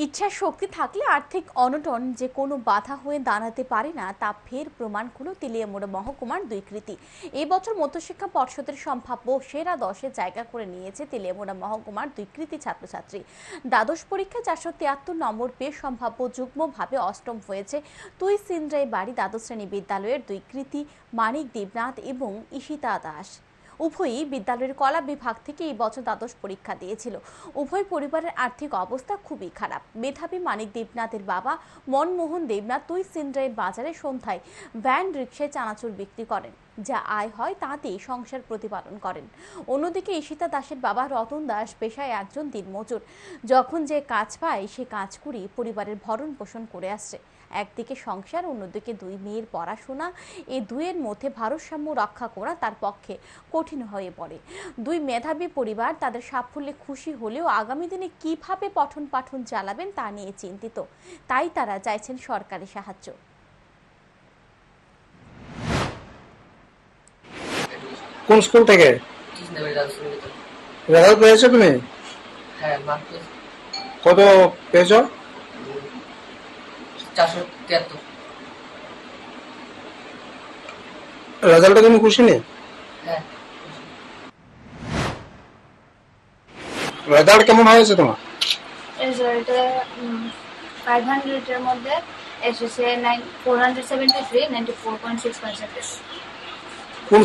ইচ্ছা শক্তি থাকলে আর্থিক অনটন যে কোনো বাধা হয়ে দাঁড়াতে পারে না তা ফের প্রমাণ হলো তেলিয়ামুড়া মহকুমার দুই কৃতী। এই বছর মধ্যশিক্ষা পর্ষদের সম্ভাব্য সেরা 10-এ জায়গা করে নিয়েছে তেলিয়ামুড়া মহকুমার দুই কৃতী ছাত্রছাত্রী। দ্বাদশ পরীক্ষায় 473 নম্বর পেয়ে সম্ভাব্য যুগ্মভাবে অষ্টম হয়েছে তুই সিন্দ্রাই বাড়ি দ্বাদশ শ্রেণী বিদ্যালয়ের দুই কৃতী মানিক দেবনাথ এবং ঈশিতা দাস। উভয়ই বিদ্যালয়ের কলা বিভাগ থেকে এই বছর দ্বাদশ পরীক্ষা দিয়েছিল। উভয় পরিবারের আর্থিক অবস্থা খুবই খারাপ। মেধাবী মানিক দেবনাথের বাবা মনমোহন দেবনাথ তুই সিন্দ্রাই বাজারে সন্ধ্যায় ভ্যান রিক্সায় চানাচুর বিক্রি করেন, যা আয় হয় তাতেই সংসার প্রতিপালন করেন। অন্যদিকে ঈশিতা দাসের বাবা রতন দাস পেশায় একজন দিনমজুর। যখন যে কাজ পায় সে কাজ করে পরিবারের ভরণ পোষণ করে আসছে। একদিকে সংসার, অন্যদিকে দুই মেয়ের পড়াশোনা, এই দুইয়ের মধ্যে ভারসাম্য রক্ষা করা তার পক্ষে কঠিন হয়ে পড়ে। দুই মেধাবী পরিবার তাদের সাফল্যে খুশি হলেও আগামী দিনে কিভাবে পঠন পাঠন চালাবেন তা নিয়ে চিন্তিত। তাই তারা চাইছেন সরকারি সাহায্য। কোন স্কুল থেকে রেজাল্ট পেয়েছো তুমি? হ্যাঁ, কত পেয়েছো? 473। রেজাল্টে তুমি খুশি নেই? হ্যাঁ, রেজাল্ট কেমন হয়েছে তোমার? রেজাল্টে 500 এর মধ্যে এসেছে 473, 94.6%। কোন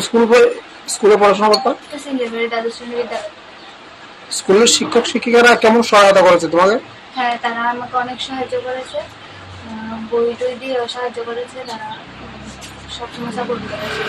স্কুলে পড়াশোনা করতো? সিঙ্গেলবাড়ি দ্বাদশ শ্রেণী বিদ্যালয়। স্কুলের শিক্ষক শিক্ষিকারা কেমন সহায়তা করেছে তোমাকে? হ্যাঁ, তারা আমাকে অনেক সাহায্য করেছে, বই টই দিয়েও সাহায্য করেছে, তারা সবসময় সাপোর্ট করেছে।